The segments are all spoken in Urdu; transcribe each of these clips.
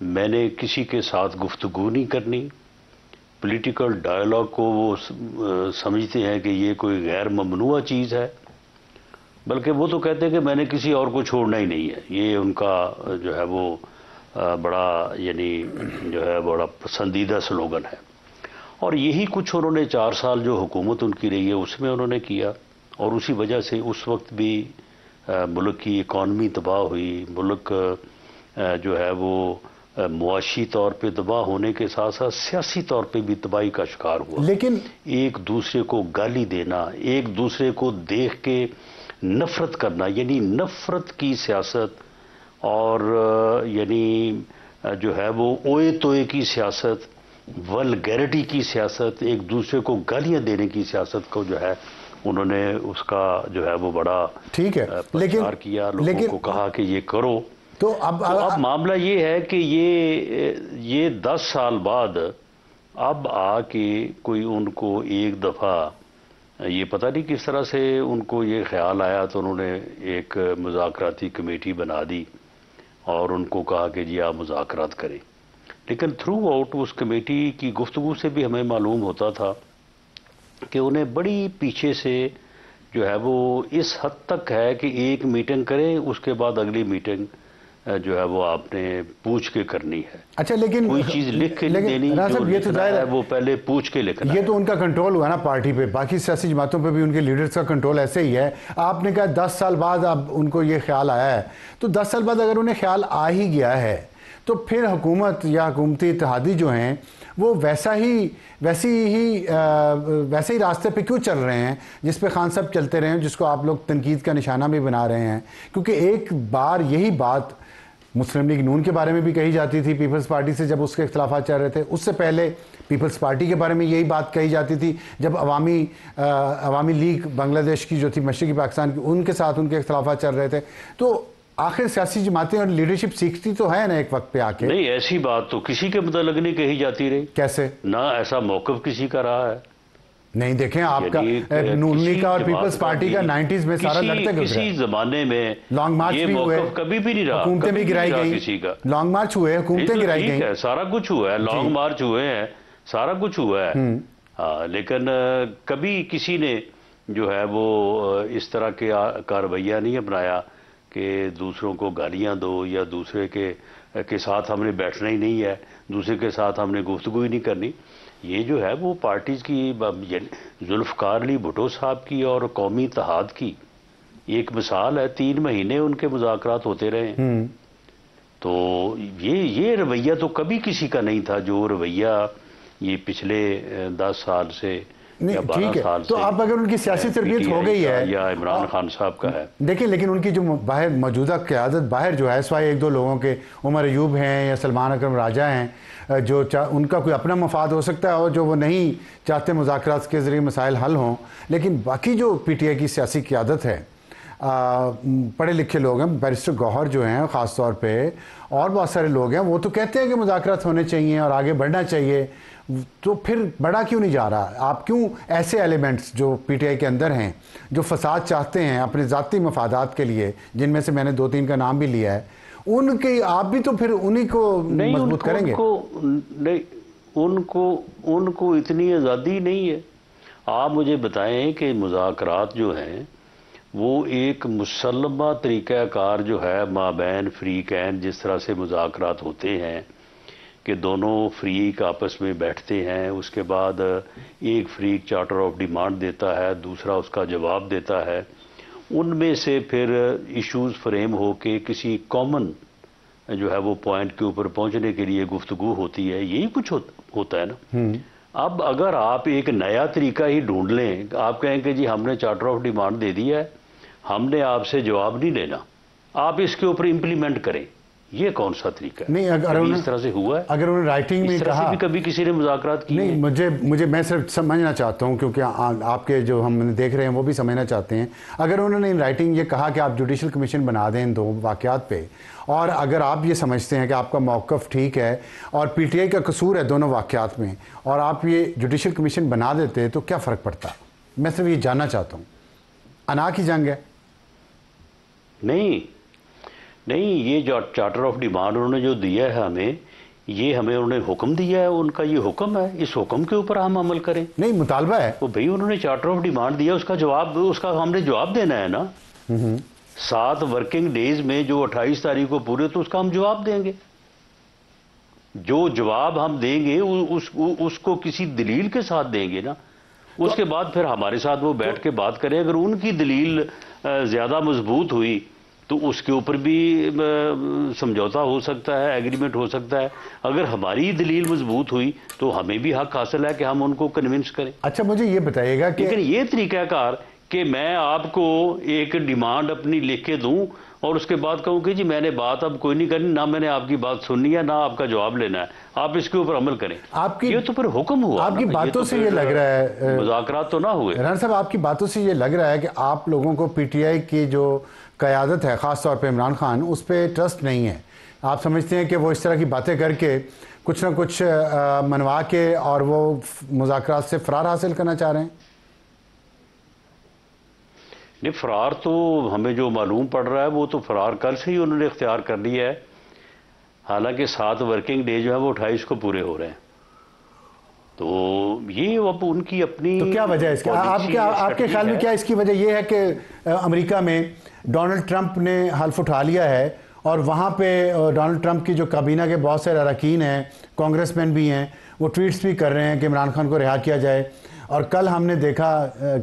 میں نے کسی کے ساتھ گفتگو نہیں کرنی. پولیٹیکل ڈائلاگ کو وہ سمجھتے ہیں کہ یہ کوئی غیر ممنوع چیز ہے، بلکہ وہ تو کہتے ہیں کہ میں نے کسی اور کو چھوڑنا ہی نہیں ہے. یہ ان کا جو ہے وہ بڑا یعنی جو ہے بڑا پسندیدہ سلوگن ہے. اور یہی کچھ انہوں نے 4 سال جو حکومت ان کی رہی ہے اس میں انہوں نے کیا، اور اسی وجہ سے اس وقت بھی ملک کی اکانومی تباہ ہوئی. ملک جو ہے وہ معاشی طور پہ تباہ ہونے کے ساتھ ساتھ سیاسی طور پہ بھی تباہی کا شکار ہوا. لیکن ایک دوسرے کو گالی دینا، ایک دوسرے کو دیکھ کے نفرت کرنا، یعنی نفرت کی سیاست اور یعنی جو ہے وہ اوئے توئے کی سیاست، ولگیرٹی کی سیاست، ایک دوسرے کو گالیاں دینے کی سیاست کو جو ہے انہوں نے اس کا جو ہے وہ بڑا ٹھیک ہے پرچار کیا، لوگوں کو کہا کہ یہ کرو. تو اب معاملہ یہ ہے کہ یہ 10 سال بعد اب آ کے کوئی ان کو ایک دفعہ یہ پتہ نہیں کس طرح سے ان کو یہ خیال آیا، تو انہوں نے ایک مذاکراتی کمیٹی بنا دی اور ان کو کہا کہ جی آپ مذاکرات کریں. لیکن تھرو آؤٹ اس کمیٹی کی گفتگو سے بھی ہمیں معلوم ہوتا تھا کہ انہیں بڑی پیچھے سے جو ہے وہ اس حد تک ہے کہ ایک میٹنگ کریں، اس کے بعد اگلی میٹنگ جو ہے وہ آپ نے پوچھ کے کرنی ہے. اچھا لیکن کوئی چیز لکھ کے نہیں دینی، جو لکھنا ہے وہ پہلے پوچھ کے لکھنا ہے. یہ تو ان کا کنٹرول ہوا نا پارٹی پہ، باقی سیاسی جماعتوں پہ بھی ان کے لیڈرز کا کنٹرول ایسے ہی ہے. آپ نے کہا 10 سال بعد اب ان کو یہ خیال آیا ہے، تو 10 سال بعد اگر انہیں خیال آ ہی گیا ہے تو پھر حکومت یا حکومتی اتحادی جو ہیں وہ ویسے ہی راستے پہ کیوں چل رہے ہیں جس پہ خان صاحب چلتے رہے ہیں، جس کو آپ لوگ تنقید کا نشانہ بھی بنا رہے ہیں؟ کیونکہ ایک بار یہی بات مسلم لیگ نون کے بارے میں بھی کہی جاتی تھی، پیپلز پارٹی سے جب اس کے اختلافات چل رہے تھے. اس سے پہلے پیپلز پارٹی کے بارے میں یہی بات کہی جاتی تھی جب عوامی لیگ بنگلہ دیش کی جو تھی مشرقی پاکستان کی، ان کے ساتھ ان کے اختلافات چل رہے تھے. تو آخر سیاسی جماعتیں اور لیڈرشپ سیکھتی تو ہے نا ایک وقت پہ آ کے. نہیں، ایسی بات تو کسی کے متعلق نہیں کہی جاتی رہی. کیسے؟ نہ ایسا موقف کسی کا رہا ہے. نہیں دیکھیں آپ کا نون لیگ کا اور پیپلز پارٹی کا 90s میں سارا لڑتے گزرا. کسی زمانے میں لانگ مارچ یہ بھی ہوئے، موقف کبھی بھی نہیں رہا، حکومتیں بھی گرائی گئیں. کسی کا لانگ مارچ ہوئے، حکومتیں گرائی گئیں، سارا کچھ ہوا ہے. لانگ مارچ ہوئے ہیں، سارا کچھ ہوا ہے. لیکن کبھی کسی نے جو ہے وہ اس طرح کا رویہ نہیں اپنایا کہ دوسروں کو گالیاں دو یا دوسرے کے ساتھ ہم نے بیٹھنا ہی نہیں ہے، دوسرے کے ساتھ ہم نے گفتگو ہی نہیں کرنی. یہ جو ہے وہ پارٹیز کی ذوالفقار علی بھٹو صاحب کی اور قومی اتحاد کی ایک مثال ہے. 3 مہینے ان کے مذاکرات ہوتے رہے ہیں. تو یہ رویہ تو کبھی کسی کا نہیں تھا جو رویہ یہ پچھلے 10 سال سے یا 12 سال سے. تو اب اگر ان کی سیاسی تربیت ہو گئی ہے یا عمران خان صاحب کا ہے، دیکھیں لیکن ان کی جو باہر موجودہ قیادت باہر جو ہے سوائے 1-2 لوگوں کے، عمر ایوب ہیں یا سلمان اکرم راجہ ہیں، جو ان کا کوئی اپنا مفاد ہو سکتا ہے اور جو وہ نہیں چاہتے مذاکرات کے ذریعے مسائل حل ہوں، لیکن باقی جو پی ٹی آئی کی سیاسی قیادت ہے، پڑھے لکھے لوگ ہیں، بیرسٹر گوہر جو ہیں خاص طور پہ، اور بہت سارے لوگ ہیں، وہ تو کہتے ہیں کہ مذاکرات ہونے چاہیے اور آگے بڑھنا چاہیے. تو پھر بڑا کیوں نہیں جا رہا؟ آپ کیوں ایسے ایلیمنٹس جو پی ٹی آئی کے اندر ہیں، جو فساد چاہتے ہیں اپنے ذاتی مفادات کے لیے، جن میں سے میں نے 2-3 کا نام بھی لیا ہے، ان کی آپ بھی تو پھر انہی کو مضبوط کریں گے؟ ان کو اتنی آزادی نہیں ہے. آپ مجھے بتائیں کہ مذاکرات جو ہیں وہ ایک مسلمہ طریقہ کار جو ہے مابین فریقین، جس طرح سے مذاکرات ہوتے ہیں کہ دونوں فریق آپس میں بیٹھتے ہیں، اس کے بعد ایک فریق چارٹر آف ڈیمانڈ دیتا ہے، دوسرا اس کا جواب دیتا ہے، ان میں سے پھر ایشوز فریم ہو کے کسی کامن جو ہے وہ پوائنٹ کے اوپر پہنچنے کے لیے گفتگو ہوتی ہے. یہی کچھ ہوتا ہے نا. اب اگر آپ ایک نیا طریقہ ہی ڈھونڈ لیں، آپ کہیں کہ جی ہم نے چارٹر آف ڈیمانڈ دے دیا ہے، ہم نے آپ سے جواب نہیں لینا، آپ اس کے اوپر امپلیمنٹ کریں، یہ کون سا طریقہ ہے؟ نہیں، اگر اس طرح سے ہوا ہے؟ اگر انہوں نے رائٹنگ میں کہا بھی کبھی کسی نے مذاکرات کی؟ نہیں، میں صرف سمجھنا چاہتا ہوں کیونکہ آپ کے جو ہم دیکھ رہے ہیں وہ بھی سمجھنا چاہتے ہیں. اگر انہوں نے رائٹنگ یہ کہا کہ آپ جوڈیشل کمیشن بنا دیں ان 2 واقعات پہ، اور اگر آپ یہ سمجھتے ہیں کہ آپ کا موقف ٹھیک ہے اور پی ٹی آئی کا قصور ہے دونوں واقعات میں، اور آپ یہ جوڈیشل کمیشن بنا دیتے تو کیا فرق پڑتا؟ میں صرف یہ جاننا چاہتا ہوں. انا کی جنگ ہے؟ نہیں، یہ جو چارٹر آف ڈیمانڈ انہوں نے جو دیا ہے ہمیں، یہ ہمیں انہوں نے حکم دیا ہے، ان کا یہ حکم ہے، اس حکم کے اوپر ہم عمل کریں. نہیں مطالبہ ہے وہ بھئی انہوں نے چارٹر آف ڈیمانڈ دیا، اس کا ہم نے جواب دینا ہے نا. 7 ورکنگ ڈیز میں جو 28 تاریخ کو پورے تو اس کا ہم جواب دیں گے. جو جواب ہم دیں گے اس کو کسی دلیل کے ساتھ دیں گے نا. اس کے بعد پھر ہمارے ساتھ وہ بیٹھ کے بات کریں. اگر ان کی دلیل زیادہ مضبوط ہوئی تو اس کے اوپر بھی سمجھوتا ہو سکتا ہے، ایگریمنٹ ہو سکتا ہے. اگر ہماری دلیل مضبوط ہوئی تو ہمیں بھی حق حاصل ہے کہ ہم ان کو کنونس کریں. اچھا مجھے یہ بتائیے گا کہ لیکن یہ طریقہ کار کہ میں آپ کو ایک ڈیمانڈ اپنی لکھ کے دوں اور اس کے بعد کہوں کہ جی میں نے بات اب کوئی نہیں کرنی، نہ میں نے آپ کی بات سننی ہے، نہ آپ کا جواب لینا ہے، آپ اس کے اوپر عمل کریں، یہ تو پھر حکم ہوا. آپ کی باتوں سے یہ لگ رہا ہے، مذاکرات تو نہ ہوئے. رانا صاحب آپ کی باتوں سے یہ لگ رہا ہے کہ آپ لوگوں کو پی ٹی آئی کی جو قیادت ہے، خاص طور پہ عمران خان، اس پہ ٹرسٹ نہیں ہے. آپ سمجھتے ہیں کہ وہ اس طرح کی باتیں کر کے کچھ نہ کچھ منوا کے اور وہ مذاکرات سے فرار حاصل کرنا چاہ رہے ہیں؟ نہیں، فرار تو ہمیں جو معلوم پڑ رہا ہے وہ تو فرار کل سے ہی انہوں نے اختیار کر لیا ہے. حالانکہ 7 ورکنگ ڈے جو ہے وہ 28 کو پورے ہو رہے ہیں. تو یہ اب ان کی اپنی تو کیا وجہ ہے اس کی؟ آپ کے خیال میں کیا اس کی وجہ یہ ہے کہ امریکہ میں ڈونلڈ ٹرمپ نے حلف اٹھا لیا ہے اور وہاں پہ ڈونلڈ ٹرمپ کی جو کابینہ کے بہت سے اراکین ہیں، کانگریس مین بھی ہیں، وہ ٹویٹس بھی کر رہے ہیں کہ عمران خان کو رہا کیا جائے. اور کل ہم نے دیکھا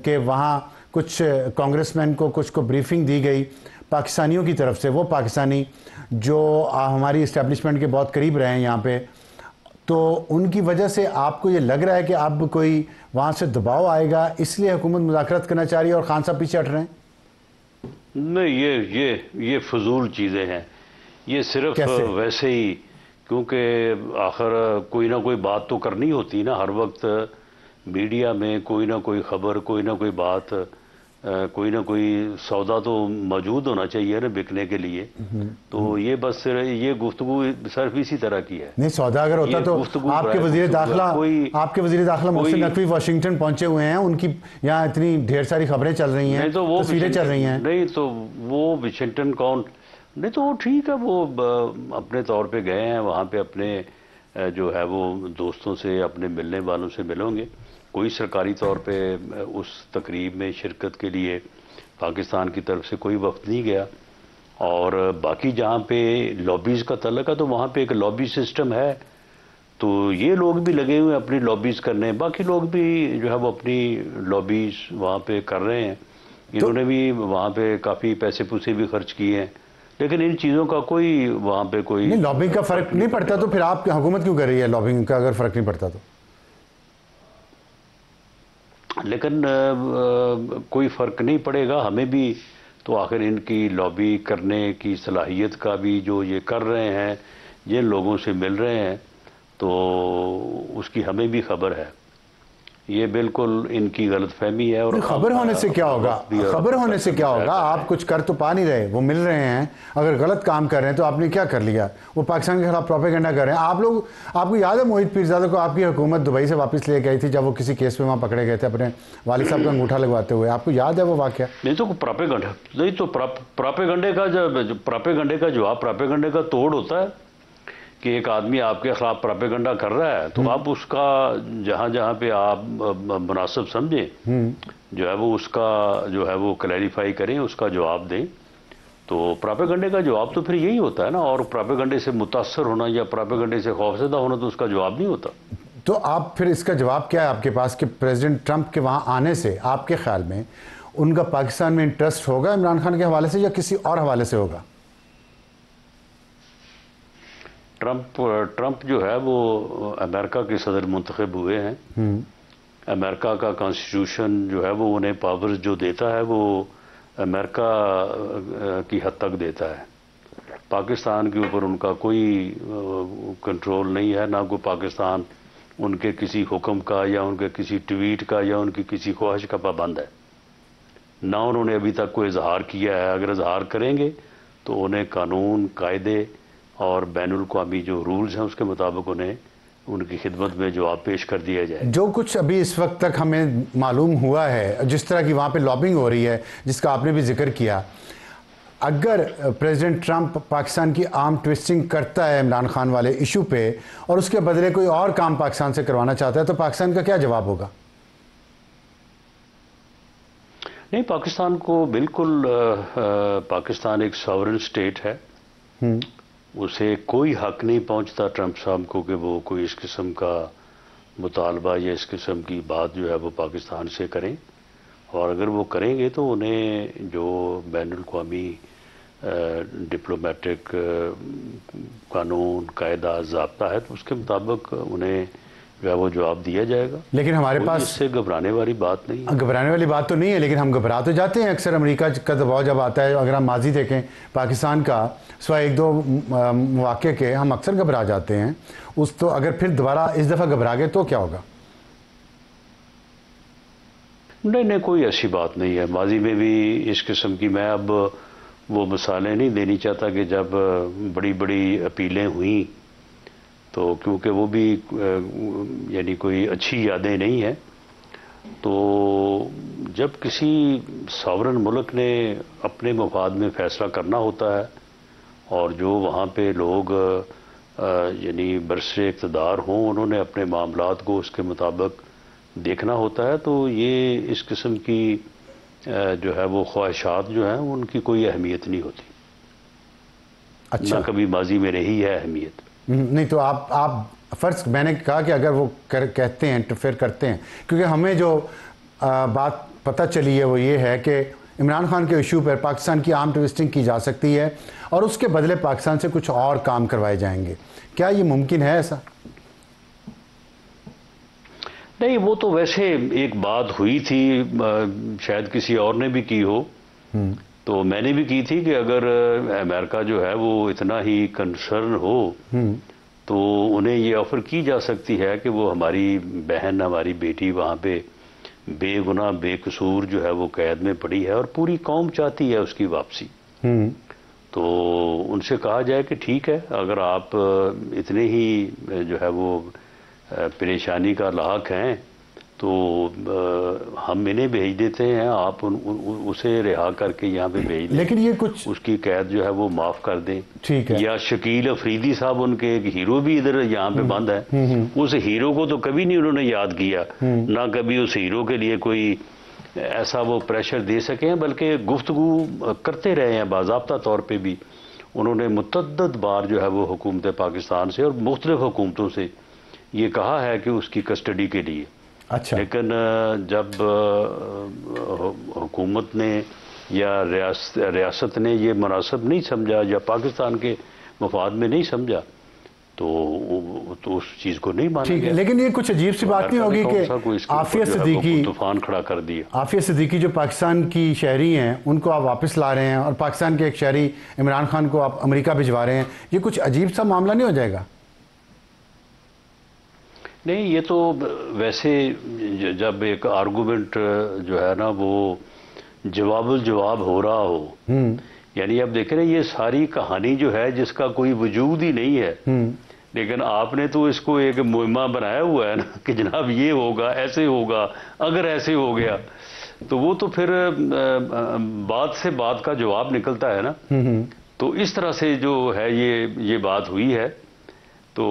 کہ وہاں کچھ کانگریس مین کو کچھ کو بریفنگ دی گئی پاکستانیوں کی طرف سے، وہ پاکستانی جو ہماری اسٹیبلشمنٹ کے بہت قریب رہے ہیں یہاں پہ. تو ان کی وجہ سے آپ کو یہ لگ رہا ہے کہ اب کوئی وہاں سے دباؤ آئے گا، اس لیے حکومت مذاکرات کرنا چاہ رہی ہے اور خان صاحب پیچھے ہٹ رہے ہیں؟ نہیں، یہ فضول چیزیں ہیں. یہ صرف ویسے ہی، کیونکہ آخر کوئی نہ کوئی بات تو کرنی ہوتی نا. ہر وقت میڈیا میں کوئی نہ کوئی خبر، کوئی نہ کوئی بات، کوئی نہ کوئی سودا تو موجود ہونا چاہیے نا بکنے کے لیے. تو یہ بس یہ گفتگو صرف اسی طرح کی ہے. نہیں، سودا اگر ہوتا تو آپ کے وزیر داخلہ محسن نقوی واشنگٹن پہنچے ہوئے ہیں، ان کی یہاں اتنی ڈھیر ساری خبریں چل رہی ہیں، تصویریں چل رہی ہیں. نہیں تو وہ واشنگٹن کون؟ نہیں تو وہ ٹھیک ہے، وہ اپنے طور پہ گئے ہیں وہاں پہ، اپنے جو ہے وہ دوستوں سے، اپنے ملنے والوں سے ملیں گے. کوئی سرکاری طور پہ اس تقریب میں شرکت کے لیے پاکستان کی طرف سے کوئی وفد نہیں گیا. اور باقی جہاں پہ لابیز کا تعلق ہے تو وہاں پہ ایک لابی سسٹم ہے، تو یہ لوگ بھی لگے ہوئے اپنی لابیز کرنے. باقی لوگ بھی جو ہے وہ اپنی لابیز وہاں پہ کر رہے ہیں. انہوں نے بھی وہاں پہ کافی پیسے پوسے بھی خرچ کیے ہیں، لیکن ان چیزوں کا کوئی وہاں پہ کوئی نہیں. لابنگ کا فرق نہیں پڑتا تو پھر آپ کی حکومت کیوں کر رہی ہے لابنگ کا اگر فرق نہیں پڑتا تو؟ لیکن کوئی فرق نہیں پڑے گا ہمیں بھی. تو آخر ان کی لابی کرنے کی صلاحیت کا بھی جو یہ کر رہے ہیں، جن لوگوں سے مل رہے ہیں، تو اس کی ہمیں بھی خبر ہے. یہ بالکل ان کی غلط فہمی ہے. اور خبر ہونے سے کیا ہوگا؟ خبر ہونے سے کیا ہوگا؟ آپ کچھ کر تو پا نہیں رہے، وہ مل رہے ہیں. اگر غلط کام کر رہے ہیں تو آپ نے کیا کر لیا؟ وہ پاکستان کے خلاف پروپیگنڈا کر رہے ہیں. آپ کو یاد ہے موہت پیرزادہ کو آپ کی حکومت دبئی سے واپس لے گئی تھی جب وہ کسی کیس میں وہاں پکڑے گئے تھے اپنے والد صاحب کا انگوٹھا لگواتے ہوئے؟ آپ کو یاد ہے وہ واقعہ؟ نہیں تو پروپیگنڈا، نہیں تو پروپیگنڈے کا جواب پروپیگنڈے کا توڑ ہوتا ہے کہ ایک آدمی آپ کے خلاف پروپیگنڈا کر رہا ہے تو آپ اس کا جہاں پہ آپ مناسب سمجھیں جو ہے وہ اس کا جو ہے وہ کلیریفائی کریں، اس کا جواب دیں. تو پروپیگنڈے کا جواب تو پھر یہی ہوتا ہے نا. اور پروپیگنڈے سے متاثر ہونا یا پروپیگنڈے سے خوفزدہ ہونا تو اس کا جواب نہیں ہوتا. تو آپ پھر اس کا جواب کیا ہے آپ کے پاس کہ پریزیڈنٹ ٹرمپ کے وہاں آنے سے آپ کے خیال میں ان کا پاکستان میں انٹرسٹ ہوگا عمران خان کے حوالے سے یا کسی اور حوالے سے ہوگا؟ ٹرمپ جو ہے وہ امریکہ کے صدر منتخب ہوئے ہیں. امریکہ کا کانسٹیٹیوشن جو ہے وہ انہیں پاورز جو دیتا ہے وہ امریکہ کی حد تک دیتا ہے. پاکستان کے اوپر ان کا کوئی کنٹرول نہیں ہے، نہ کوئی پاکستان ان کے کسی حکم کا یا ان کے کسی ٹویٹ کا یا ان کی کسی خواہش کا پابند ہے. نہ انہوں نے ابھی تک کوئی اظہار کیا ہے. اگر اظہار کریں گے تو انہیں قانون، قاعدے اور بین الاقوامی جو رولز ہیں اس کے مطابق انہیں ان کی خدمت میں جواب پیش کر دیا جائے. جو کچھ ابھی اس وقت تک ہمیں معلوم ہوا ہے، جس طرح کی وہاں پہ لابنگ ہو رہی ہے جس کا آپ نے بھی ذکر کیا، اگر پریزیڈنٹ ٹرمپ پاکستان کی آرم ٹویسٹنگ کرتا ہے عمران خان والے ایشو پہ اور اس کے بدلے کوئی اور کام پاکستان سے کروانا چاہتا ہے تو پاکستان کا کیا جواب ہوگا؟ نہیں، پاکستان کو بالکل، پاکستان ایک ساورن سٹیٹ ہے، اسے کوئی حق نہیں پہنچتا ٹرمپ صاحب کو کہ وہ کوئی اس قسم کا مطالبہ یا اس قسم کی بات جو ہے وہ پاکستان سے کریں، اور اگر وہ کریں گے تو انہیں جو بین الاقوامی ڈپلومیٹک قانون، قاعدہ، ضابطہ ہے تو اس کے مطابق انہیں جو ہے وہ جواب دیا جائے گا۔ لیکن ہمارے پاس اس سے گھبرانے والی بات نہیں ہے۔ گھبرانے والی بات تو نہیں ہے، لیکن ہم گھبرا تو جاتے ہیں اکثر امریکہ کا دباؤ جب آتا ہے۔ اگر ہم ماضی دیکھیں پاکستان کا، سوائے ایک دو مواقع کے، ہم اکثر گھبرا جاتے ہیں۔ تو اگر پھر دوبارہ اس دفعہ گھبرا گئے تو کیا ہوگا؟ نہیں، کوئی ایسی بات نہیں ہے۔ ماضی میں بھی اس قسم کی، میں اب وہ مثالیں نہیں دینی چاہتا کہ جب بڑی بڑی اپیلیں ہوئیں تو کیونکہ وہ بھی یعنی کوئی اچھی یادیں نہیں ہیں، تو جب کسی ساورن ملک نے اپنے مفاد میں فیصلہ کرنا ہوتا ہے اور جو وہاں پہ لوگ یعنی برسر اقتدار ہوں، انہوں نے اپنے معاملات کو اس کے مطابق دیکھنا ہوتا ہے، تو یہ اس قسم کی جو ہے وہ خواہشات جو ہیں ان کی کوئی اہمیت نہیں ہوتی۔ اچھا، نہ کبھی ماضی میں رہی ہے اہمیت۔ نہیں تو آپ فرض، میں نے کہا کہ اگر وہ کہتے ہیں، انٹرفیئر کرتے ہیں، کیونکہ ہمیں جو بات پتہ چلی ہے وہ یہ ہے کہ عمران خان کے ایشو پر پاکستان کی آرم ٹویسٹنگ کی جا سکتی ہے اور اس کے بدلے پاکستان سے کچھ اور کام کروائے جائیں گے۔ کیا یہ ممکن ہے ایسا؟ نہیں، وہ تو ویسے ایک بات ہوئی تھی، شاید کسی اور نے بھی کی ہو، تو میں نے بھی کی تھی کہ اگر امریکہ جو ہے وہ اتنا ہی کنسرن ہو تو انہیں یہ آفر کی جا سکتی ہے کہ وہ ہماری بہن، ہماری بیٹی وہاں پہ بے گناہ بے قصور جو ہے وہ قید میں پڑی ہے اور پوری قوم چاہتی ہے اس کی واپسی، تو ان سے کہا جائے کہ ٹھیک ہے، اگر آپ اتنے ہی جو ہے وہ پریشانی کا لاحق ہیں تو ہم انہیں بھیج دیتے ہیں، آپ اسے رہا کر کے یہاں پہ بھیج دیں، لیکن یہ کچھ اس کی قید جو ہے وہ معاف کر دیں۔ ٹھیک ہے، یا شکیل افریدی صاحب، ان کے ایک ہیرو بھی ادھر یہاں پہ بند ہے، اس ہیرو کو تو کبھی نہیں انہوں نے یاد کیا، نہ کبھی اس ہیرو کے لیے کوئی ایسا وہ پریشر دے سکے ہیں، بلکہ گفتگو کرتے رہے ہیں باضابطہ طور پہ بھی۔ انہوں نے متعدد بار جو ہے وہ حکومت پاکستان سے اور مختلف حکومتوں سے یہ کہا ہے کہ اس کی کسٹڈی کے لیے، اچھا، لیکن جب حکومت نے یا ریاست نے یہ مناسب نہیں سمجھا یا پاکستان کے مفاد میں نہیں سمجھا تو اس چیز کو نہیں مانا گیا۔ لیکن یہ کچھ عجیب سی بات نہیں ہوگی کہ عافیہ صدیقی، طوفان کھڑا کر دیا۔ عافیہ صدیقی جو پاکستان کی شہری ہیں ان کو آپ واپس لا رہے ہیں اور پاکستان کے ایک شہری عمران خان کو آپ امریکہ بھجوا رہے ہیں، یہ کچھ عجیب سا معاملہ نہیں ہو جائے گا؟ نہیں، یہ تو ویسے جب ایک آرگومنٹ جو ہے نا وہ جواب الجواب ہو رہا ہو، یعنی اب دیکھ رہے ہیں یہ ساری کہانی جو ہے جس کا کوئی وجود ہی نہیں ہے، لیکن آپ نے تو اس کو ایک مہمہ بنایا ہوا ہے نا کہ جناب یہ ہوگا، ایسے ہوگا، اگر ایسے ہو گیا تو وہ تو پھر بات سے بات کا جواب نکلتا ہے نا، تو اس طرح سے جو ہے یہ بات ہوئی ہے۔ تو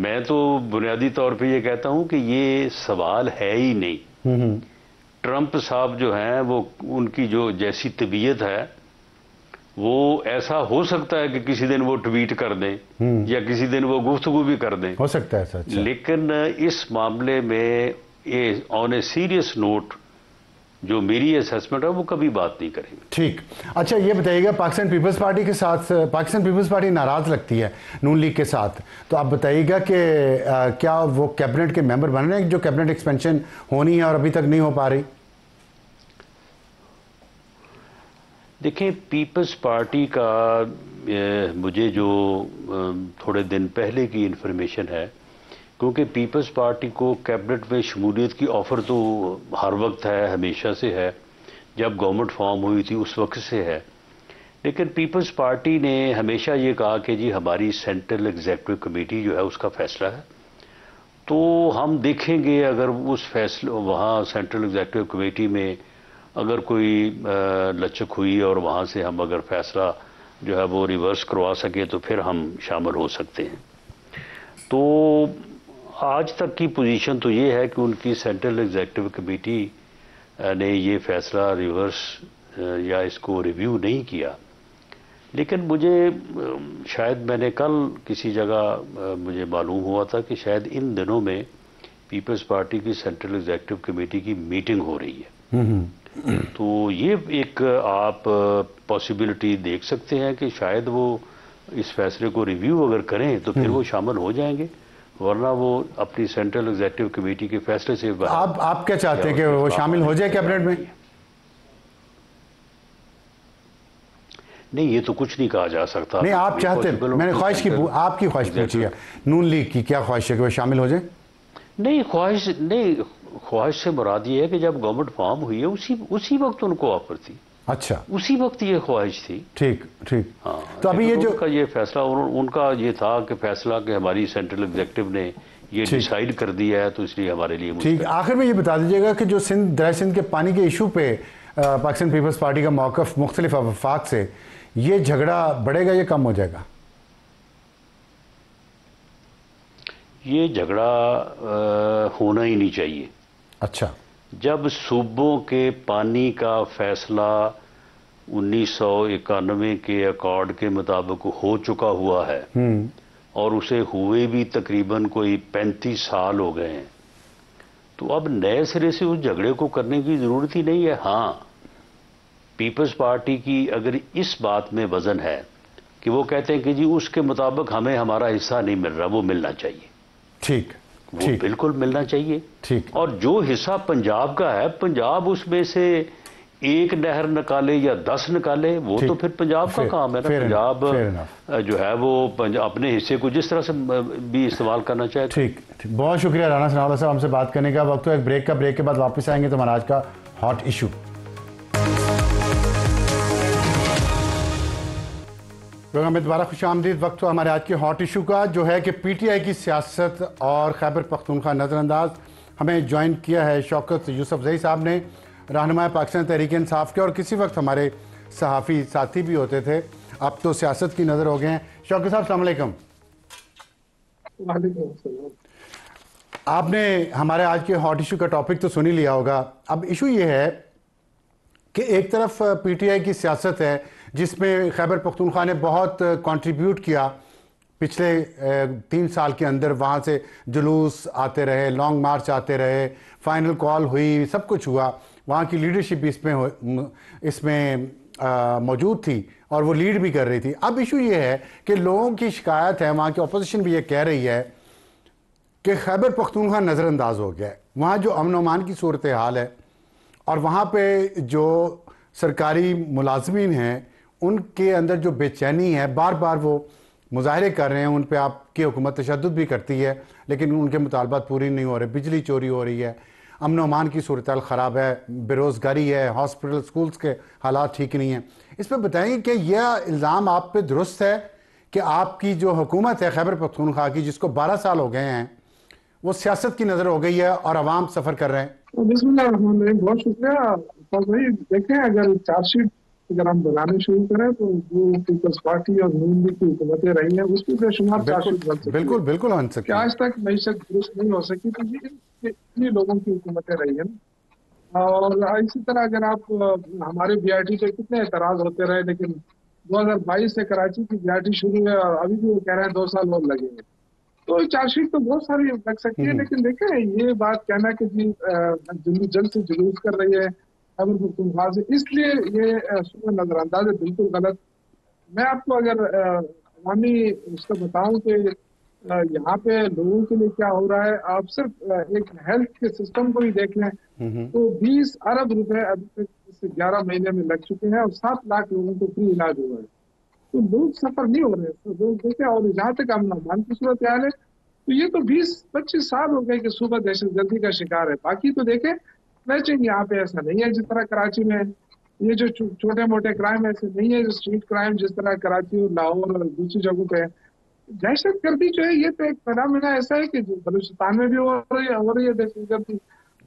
میں تو بنیادی طور پہ یہ کہتا ہوں کہ یہ سوال ہے ہی نہیں۔ ٹرمپ صاحب جو ہیں وہ، ان کی جو جیسی طبیعت ہے وہ ایسا ہو سکتا ہے کہ کسی دن وہ ٹویٹ کر دیں یا کسی دن وہ گفتگو بھی کر دیں، ہو سکتا ہے سچ، لیکن اس معاملے میں آن اے سیریس نوٹ جو میری اسیسمنٹ ہے وہ کبھی بات نہیں کریں گے۔ ٹھیک، اچھا یہ بتائیے گا، پاکستان پیپلز پارٹی کے ساتھ، پاکستان پیپلز پارٹی ناراض لگتی ہے نون لیگ کے ساتھ، تو آپ بتائیے گا کہ کیا وہ کیبنٹ کے ممبر بن رہے ہیں جو کیبنٹ ایکسپینشن ہونی ہے اور ابھی تک نہیں ہو پا رہی؟ دیکھیں، پیپلز پارٹی کا مجھے جو تھوڑے دن پہلے کی انفارمیشن ہے، کیونکہ پیپلز پارٹی کو کیبنٹ میں شمولیت کی آفر تو ہر وقت ہے، ہمیشہ سے ہے، جب گورنمنٹ فارم ہوئی تھی اس وقت سے ہے، لیکن پیپلز پارٹی نے ہمیشہ یہ کہا کہ جی ہماری سینٹرل ایگزیکٹو کمیٹی جو ہے اس کا فیصلہ ہے، تو ہم دیکھیں گے اگر اس فیصلے وہاں سینٹرل ایگزیکٹو کمیٹی میں اگر کوئی لچک ہوئی اور وہاں سے ہم اگر فیصلہ جو ہے وہ ریورس کروا سکے تو پھر ہم شامل ہو سکتے ہیں. تو آج تک کی پوزیشن تو یہ ہے کہ ان کی سینٹرل ایگزیکٹو کمیٹی نے یہ فیصلہ ریورس یا اس کو ریویو نہیں کیا. لیکن مجھے شاید میں نے کل کسی جگہ مجھے معلوم ہوا تھا کہ شاید ان دنوں میں پیپلز پارٹی کی سینٹرل ایگزیکٹو کمیٹی کی میٹنگ ہو رہی ہے. تو یہ ایک آپ پاسبلٹی دیکھ سکتے ہیں کہ شاید وہ اس فیصلے کو ریویو اگر کریں تو پھر وہ شامل ہو جائیں گے، ورنہ وہ اپنی سینٹرل ایگزیکٹو کمیٹی کے فیصلے سے آپ کیا چاہتے ہیں کہ وہ شامل ہو جائے کیبنٹ میں؟ نہیں، یہ تو کچھ نہیں کہا جا سکتا. نہیں، آپ چاہتے ہیں، میں نے خواہش کی آپ کی خواہش پوچھی ہے، نون لیگ کی کیا خواہش ہے کہ وہ شامل ہو جائیں؟ نہیں، خواہش سے مراد یہ ہے کہ جب گورنمنٹ فارم ہوئی ہے اسی وقت ان کو آفر تھی. اچھا، اسی وقت یہ خواہش تھی. ٹھیک. ہاں، تو ابھی یہ جو ان کا یہ فیصلہ ان کا یہ تھا کہ فیصلہ کہ ہماری سینٹرل ایگزیکٹو نے یہ ڈیسائیڈ کر دیا ہے تو اس لیے ہمارے لیے ٹھیک. آخر میں یہ بتا دیجیے گا کہ جو دریا سندھ کے پانی کے ایشو پہ پاکستان پیپلز پارٹی کا موقف مختلف وفاق سے، یہ جھگڑا بڑھے گا یا کم ہو جائے گا؟ یہ جھگڑا ہونا ہی نہیں چاہیے. اچھا. جب صوبوں کے پانی کا فیصلہ 1991 کے ایکارڈ کے مطابق ہو چکا ہوا ہے اور اسے ہوئے بھی تقریباً کوئی 35 سال ہو گئے ہیں، تو اب نئے سرے سے اس جھگڑے کو کرنے کی ضرورت ہی نہیں ہے. ہاں، پیپلز پارٹی کی اگر اس بات میں وزن ہے کہ وہ کہتے ہیں کہ جی اس کے مطابق ہمیں ہمارا حصہ نہیں مل رہا، وہ ملنا چاہیے. ٹھیک. وہ بالکل ملنا چاہیے. ٹھیک. اور جو حصہ پنجاب کا ہے، پنجاب اس میں سے ایک نہر نکالے یا 10 نکالے، وہ تو پھر پنجاب کا کام ہے نا. پنجاب جو ہے وہ اپنے حصے کو جس طرح سے بھی استعمال کرنا چاہے. ٹھیک. بہت شکریہ رانا ثناءاللہ صاحب ہم سے بات کرنے کا. وقت تو ایک بریک کا، بریک کے بعد واپس آئیں گے تو ہمارا آج کا ہاٹ ایشو. پروگرام میں دوبارہ خوش آمدید. وقت ہمارے آج کے ہاٹ ایشو کا، جو ہے کہ پی ٹی آئی کی سیاست اور خیبر پختونخوا نظر انداز. ہمیں جوائن کیا ہے شوکت یوسف زئی صاحب نے، رہنما پاکستان تحریک انصاف کے، اور کسی وقت ہمارے صحافی ساتھی بھی ہوتے تھے، اب تو سیاست کی نظر ہو گئے ہیں. شوکت صاحب السلام علیکم. وعلیکم السلام. آپ نے ہمارے آج کے ہاٹ ایشو کا ٹاپک تو سن ہی لیا ہوگا. اب ایشو یہ ہے کہ ایک طرف پی ٹی آئی کی سیاست ہے جس میں خیبر پختونخوا نے بہت کنٹریبیوٹ کیا پچھلے 3 سال کے اندر. وہاں سے جلوس آتے رہے، لانگ مارچ آتے رہے، فائنل کال ہوئی، سب کچھ ہوا. وہاں کی لیڈرشپ بھی اس میں موجود تھی اور وہ لیڈ بھی کر رہی تھی. اب ایشو یہ ہے کہ لوگوں کی شکایت ہے، وہاں کی اپوزیشن بھی یہ کہہ رہی ہے کہ خیبر پختونخوا نظر انداز ہو گیا ہے. وہاں جو امن و امان کی صورتحال ہے اور وہاں پہ جو سرکاری ملازمین ہیں ان کے اندر جو بے چینی ہے، بار بار وہ مظاہرے کر رہے ہیں، ان پہ آپ کی حکومت تشدد بھی کرتی ہے لیکن ان کے مطالبات پوری نہیں ہو رہے. بجلی چوری ہو رہی ہے، امن و امان کی صورتحال خراب ہے، بے روزگاری ہے، ہاسپٹل سکولز کے حالات ٹھیک نہیں ہیں. اس پہ بتائیں کہ یہ الزام آپ پہ درست ہے کہ آپ کی جو حکومت ہے خیبر پختونخوا کی، جس کو 12 سال ہو گئے ہیں، وہ سیاست کی نظر ہو گئی ہے اور عوام سفر کر رہے ہیں؟ بسم اللہ الرحمن الرحیم. بہت شکریہ. دیکھیں، اگر چارج شیٹ اگر ہم بنانے شروع کریں تو جو پیپلز پارٹی اور نون لیگ کی حکومتیں رہی ہیں اس کی بے شمار چارج شیٹ بن سکتی ہیں. بالکل بن سکتی کہ آج تک معیشت درست نہیں ہو سکی تو یہ اتنی لوگوں کی حکومتیں رہی ہیں. اور اسی طرح اگر آپ ہمارے بی آئی ٹی پہ کتنے اعتراض ہوتے رہے، لیکن 2022 سے کراچی کی بی آئی ٹی شروع ہے اور ابھی بھی وہ کہہ رہے ہیں 2 سال اور لگیں گے. تو چارج شیٹ تو بہت ساری لگ سکتی ہے، لیکن دیکھیں یہ بات کہنا کہ جی جلد سے جلوس کر رہی ہے خیبر پختونخوا سے، اس لیے یہ نظر انداز ہے بالکل غلط. میں آپ کو اگر عوامی اس کو بتاؤں کہ یہاں پہ لوگوں کے لیے کیا ہو رہا ہے، آپ صرف ایک ہیلتھ کے سسٹم کو ہی دیکھ لیں تو 20 ارب روپے ابھی تک 11 مہینے میں لگ چکے ہیں اور 7 لاکھ لوگوں کو فری علاج ہوا ہے. تو لوگ سفر نہیں ہو رہے ہیں لوگ دیکھیں. اور جہاں تک امن و امان کی صورتحال ہے تو یہ تو 20-25 سال ہو گئے کہ صوبہ دہشت گردی کا شکار ہے. باقی تو دیکھیں میچنگ یہاں پہ ایسا نہیں ہے جس طرح کراچی میں یہ جو چھوٹے موٹے کرائم ایسے نہیں ہے، جو اسٹریٹ کرائم جس طرح کراچی اور لاہور اور دوسری جگہوں پہ ہے. دہشت گردی جو ہے یہ تو ایک فنامنا ایسا ہے کہ جو بلوچستان میں بھی ہو رہی ہے دہشت گردی،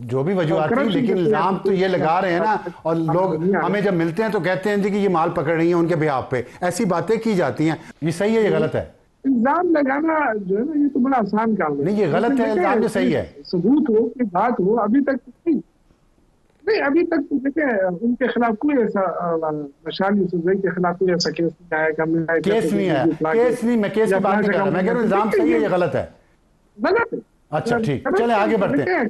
جو بھی وجوہات تھی، لیکن الزام تو یہ لگا رہے ہیں نا، اور لوگ ہمیں جب ملتے ہیں تو کہتے ہیں جی کہ یہ مال پکڑ رہی ہیں ان کے بیہاف پہ، ایسی باتیں کی جاتی ہیں. یہ صحیح ہے، یہ غلط ہے؟ الزام لگانا جو ہے نا یہ تو بڑا آسان کام ہے. نہیں یہ غلط ہے، الزام جو صحیح ہے. ثبوت ہو کہ بات ہو، ابھی تک نہیں ابھی تک تو دیکھیں ان کے خلاف کوئی ایسا مشال یوسفزئی کے خلاف کوئی ایسا کیس نہیں آیا کہ کیس نہیں آیا. کیس نہیں، میں کیس کی بات نہیں کر رہا، میں کہہ رہا ہوں الزام صحیح ہے، یہ غلط ہے. غلط ہے. اچھا ٹھیک، چلیں آگے بڑھتے ہیں.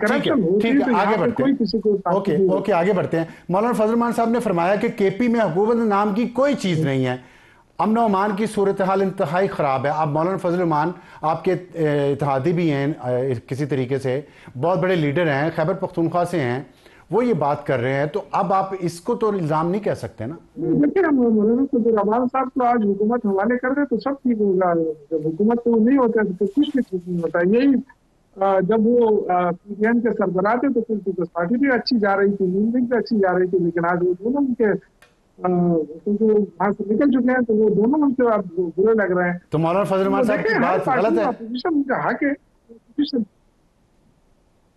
ٹھیک ہے آگے بڑھتے ہیں. اوکے آگے بڑھتے ہیں. مولانا فضل الرحمان صاحب نے فرمایا کہ کے پی میں حکومت نام کی کوئی چیز نہیں ہے، امن و امان کی صورتحال انتہائی خراب ہے. آپ مولانا فضل الرحمان آپ کے اتحادی بھی ہیں کسی طریقے سے، بہت بڑے لیڈر ہیں، خیبر پختونخوا سے ہیں، وہ یہ بات کر رہے ہیں، تو اب آپ اس کو تو الزام نہیں کہہ سکتے نا. دیکھیں ہم مولانا فضل الرحمان صاحب کو آج حکومت حوالے کر دیں تو سب ٹھیک ہوگا. جب حکومت تو نہیں ہوتا تو کچھ بھی ٹھیک نہیں ہوتا. یہی جب وہ پی ڈی ایم کے سربراہ تھے تو پیپلز پارٹی بھی اچھی جا رہی تھی، نون لنک بھی اچھی جا رہی تھی، لیکن آج وہ دونوں ان کے کیونکہ وہاں سے نکل چکے ہیں تو وہ دونوں ان سے اب برے لگ رہے ہیں. تو مولانا فضل الرحمان صاحب کی بات غلط ہے. اپوزیشن ان کا حق ہے،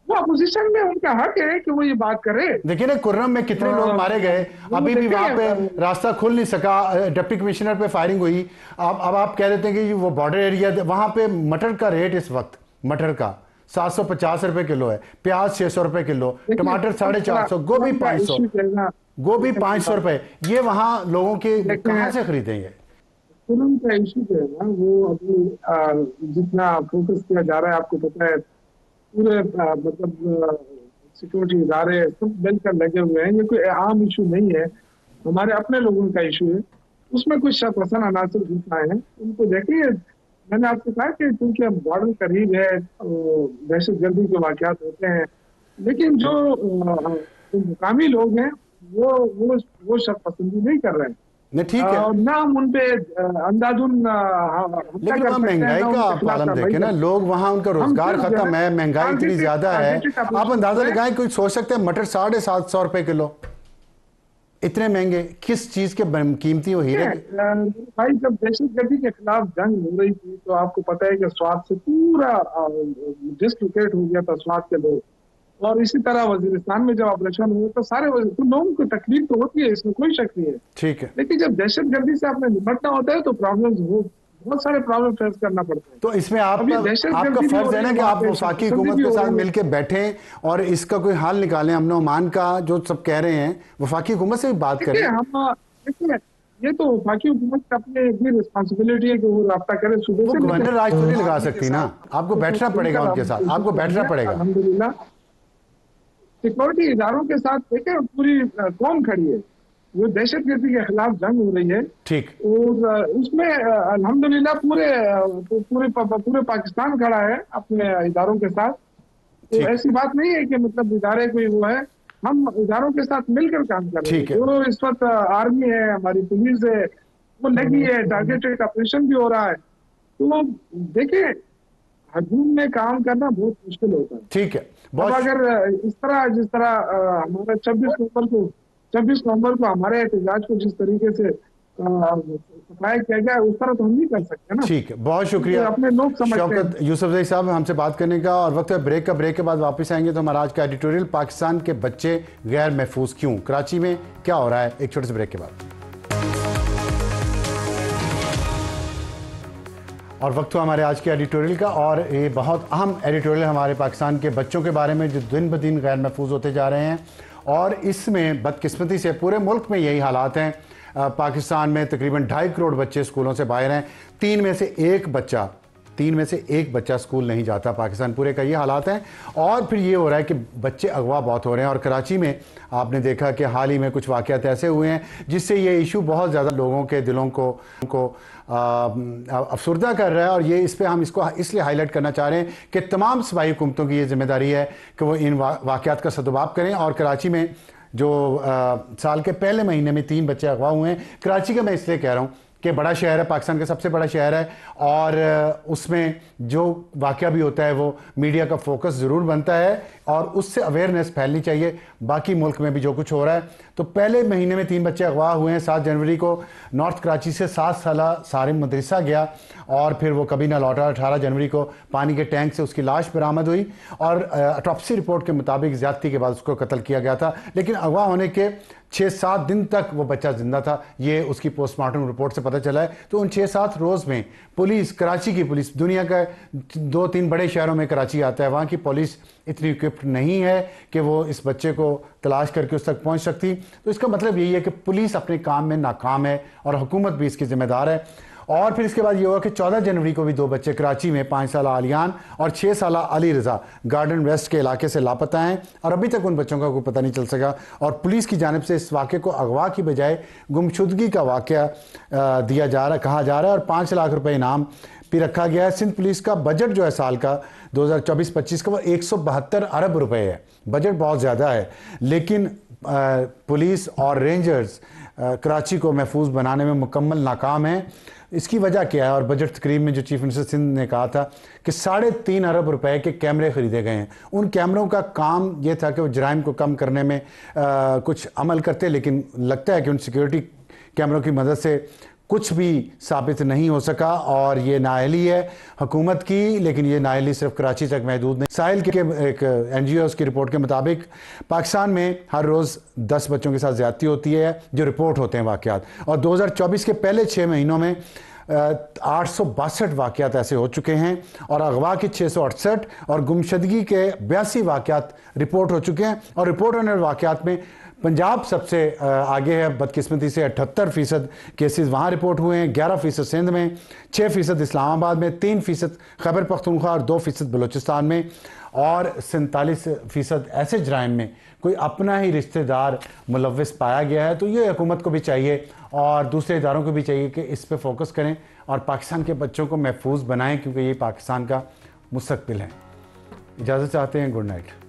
وہ اپوزیشن میں ان کا حق ہے کہ وہ یہ بات کرے. دیکھیں نا کرم میں کتنے لوگ مارے گئے، ابھی بھی وہاں پہ راستہ کھل نہیں سکا، ڈپٹی کمشنر پہ فائرنگ ہوئی. اب آپ کہہ دیتے ہیں کہ وہ بارڈر ایریا، وہاں پہ مٹر کا ریٹ اس وقت مٹر کا 750 روپے کلو ہے، پیاز 600 روپے کلو، ٹماٹر 450، گوبھی 500، گوبھی 500 روپے. یہ وہاں لوگوں کے کہاں سے خریدیں گے؟ کرم کا ایشو جو ہے نا وہ ابھی جتنا فوکس کیا جا رہا ہے، آپ کو پتہ ہے پورے مطلب سیکورٹی ادارے سب مل کر لگے ہوئے ہیں. یہ کوئی عام ایشو نہیں ہے، ہمارے اپنے لوگوں کا ایشو ہے. اس میں کچھ شک پسند عناصر گھس آئے ہیں، ان کو دیکھیے. میں نے آپ کو کہا کہ کیونکہ بارڈر قریب ہے، دہشت گردی کے واقعات ہوتے ہیں، لیکن جو مقامی لوگ ہیں وہ شک پسندی نہیں کر رہے ہیں. ٹھیک ہے، نہ ہم ان پہ اندازن لیکن وہاں مہنگائی کا آپ عالم دیکھیں نا، لوگ وہاں ان کا روزگار ختم ہے، مہنگائی اتنی زیادہ ہے. آپ اندازہ لگائیں، کوئی سوچ سکتے ہیں مٹر 750 روپے کلو، اتنے مہنگے کس چیز کے قیمتی وہ ہیرے؟ بھائی جب دہشت گردی کے خلاف جنگ ہو رہی تھی تو آپ کو پتہ ہے کہ سوات سے پورا ڈسلوکیٹ ہو گیا تھا سوات کے لوگ، اور اسی طرح وزیرستان میں جب آپریشن ہوئے تو سارے لوگوں کو تکلیف تو ہوتی ہے، اس میں کوئی شک نہیں ہے. ٹھیک ہے، لیکن جب دہشت گردی سے آپ نے نمٹنا ہوتا ہے تو بہت سارے پرابلم فیس کرنا پڑتا ہے. تو اس میں آپ کا فرض ہے نا کہ آپ وفاقی حکومت کے ساتھ مل کے بیٹھیں اور اس کا کوئی حل نکالیں، امن و امان کا جو سب کہہ رہے ہیں، وفاقی حکومت سے بھی بات کریں. یہ تو وفاقی حکومت کا اپنے بھی ریسپانسبلٹی ہے کہ وہ رابطہ کرے صوبے سے. گورنر راج تو نہیں لگا سکتی نا، آپ کو بیٹھنا پڑے گا ان کے ساتھ، آپ کو بیٹھنا پڑے گا. الحمدللہ سیکورٹی اداروں کے ساتھ دیکھیں پوری قوم کھڑی ہے، وہ دہشت گردی کے خلاف جنگ ہو رہی ہے. ٹھیک، اور اس میں الحمدللہ پورے پاکستان کھڑا ہے اپنے اداروں کے ساتھ. تو ایسی بات نہیں ہے کہ مطلب ادارے کوئی وہ ہے، ہم اداروں کے ساتھ مل کر کام کر رہے ہیں. جو اس وقت آرمی ہے، ہماری پولیس ہے، وہ لگی ہے، ٹارگیٹڈ آپریشن بھی ہو رہا ہے. تو دیکھیں ہجوم میں کام کرنا بہت مشکل ہوتا ہے. ٹھیک ہے، اب اگر اس طرح جس طرح ہمارا 26 نومبر کو ہمارے احتجاج کو جس طریقے سے سپلائی کیا گیا اس طرح تو ہم نہیں کر سکتے نا. ٹھیک ہے، بہت شکریہ اپنے لوگ شوکت یوسفزئی صاحب ہم سے بات کرنے کا. اور وقت ہے بریک کا، بریک کے بعد واپس آئیں گے تو ہمارا آج کا ایڈیٹوریل پاکستان کے بچے غیر محفوظ کیوں، کراچی میں کیا ہو رہا ہے، ایک چھوٹے سے بریک کے بعد. اور وقت ہوا ہمارے آج کے ایڈیٹوریل کا، اور یہ بہت اہم ایڈیٹوریل ہمارے پاکستان کے بچوں کے بارے میں جو دن بدن غیر محفوظ ہوتے جا رہے ہیں. اور اس میں بدقسمتی سے پورے ملک میں یہی حالات ہیں. پاکستان میں تقریباً 2.5 کروڑ بچے اسکولوں سے باہر ہیں، 3 میں سے ایک بچہ اسکول نہیں جاتا. پاکستان پورے کا یہ حالات ہیں. اور پھر یہ ہو رہا ہے کہ بچے اغوا بہت ہو رہے ہیں. اور کراچی میں آپ نے دیکھا کہ حال ہی میں کچھ واقعات ایسے ہوئے ہیں جس سے یہ ایشو بہت زیادہ لوگوں کے دلوں کو افسردہ کر رہا ہے. اور یہ اس پہ ہم اس کو اس لیے ہائی لائٹ کرنا چاہ رہے ہیں کہ تمام صوبائی حکومتوں کی یہ ذمہ داری ہے کہ وہ ان واقعات کا سدباب کریں. اور کراچی میں جو سال کے پہلے مہینے میں 3 بچے اغوا ہوئے ہیں، کراچی کا میں اس لیے کہہ رہا ہوں کہ بڑا شہر ہے, پاکستان کا سب سے بڑا شہر ہے, اور اس میں جو واقعہ بھی ہوتا ہے وہ میڈیا کا فوکس ضرور بنتا ہے اور اس سے اویئرنیس پھیلنی چاہیے باقی ملک میں بھی جو کچھ ہو رہا ہے. تو پہلے مہینے میں 3 بچے اغوا ہوئے ہیں. 7 جنوری کو نارتھ کراچی سے 7 سالہ سارم مدرسہ گیا اور پھر وہ کبھی نہ لوٹا. 18 جنوری کو پانی کے ٹینک سے اس کی لاش برآمد ہوئی اور اٹاپسی رپورٹ کے مطابق زیادتی کے بعد اس کو قتل کیا گیا تھا, لیکن اغوا ہونے کے 6-7 دن تک وہ بچہ زندہ تھا. یہ اس کی پوسٹ مارٹم رپورٹ سے پتہ چلا ہے. تو ان 6-7 روز میں پولیس, کراچی کی پولیس, دنیا کا 2-3 بڑے شہروں میں کراچی آتا ہے, وہاں کی پولیس اتنی اکوپڈ نہیں ہے کہ وہ اس بچے کو تلاش کر کے اس تک پہنچ سکتی. تو اس کا مطلب یہی ہے کہ پولیس اپنے کام میں ناکام ہے اور حکومت بھی اس کی ذمہ دار ہے. اور پھر اس کے بعد یہ ہوا کہ 14 جنوری کو بھی 2 بچے کراچی میں 5 سالہ علیان اور 6 سالہ علی رضا گارڈن ویسٹ کے علاقے سے لاپتہ ہیں اور ابھی تک ان بچوں کا کوئی پتہ نہیں چل سکا. اور پولیس کی جانب سے اس واقعے کو اغوا کی بجائے گمشدگی کا واقعہ دیا جا رہا, کہا جا رہا ہے, اور 5 لاکھ روپے انعام بھی رکھا گیا ہے. سندھ پولیس کا بجٹ جو ہے سال کا 2024-25 کا وہ 172 ارب روپے ہے. بجٹ بہت زیادہ ہے, لیکن پولیس اور رینجرز کراچی کو محفوظ بنانے میں مکمل ناکام ہیں. اس کی وجہ کیا ہے؟ اور بجٹ تقریب میں جو چیف منسٹر سندھ نے کہا تھا کہ 3.5 ارب روپے کے کیمرے خریدے گئے ہیں. ان کیمروں کا کام یہ تھا کہ وہ جرائم کو کم کرنے میں کچھ عمل کرتے, لیکن لگتا ہے کہ ان سیکیورٹی کیمروں کی مدد سے کچھ بھی ثابت نہیں ہو سکا اور یہ نااہلی ہے حکومت کی. لیکن یہ نااہلی صرف کراچی تک محدود نہیں. ساحل کے ایک NGOs کی رپورٹ کے مطابق پاکستان میں ہر روز 10 بچوں کے ساتھ زیادتی ہوتی ہے جو رپورٹ ہوتے ہیں واقعات, اور 2024 کے پہلے 6 مہینوں میں 862 واقعات ایسے ہو چکے ہیں اور اغوا کے 668 اور گمشدگی کے 82 واقعات رپورٹ ہو چکے ہیں. اور رپورٹ ہونے والے واقعات میں پنجاب سب سے آگے ہے بدقسمتی سے. 78% کیسز وہاں رپورٹ ہوئے ہیں, 11% سندھ میں, 6% اسلام آباد میں, 3% خیبر پختونخوا اور 2% بلوچستان میں, اور 47% ایسے جرائم میں کوئی اپنا ہی رشتہ دار ملوث پایا گیا ہے. تو یہ حکومت کو بھی چاہیے اور دوسرے اداروں کو بھی چاہیے کہ اس پہ فوکس کریں اور پاکستان کے بچوں کو محفوظ بنائیں, کیونکہ یہ پاکستان کا مستقبل ہے. اجازت چاہتے ہیں. Good night.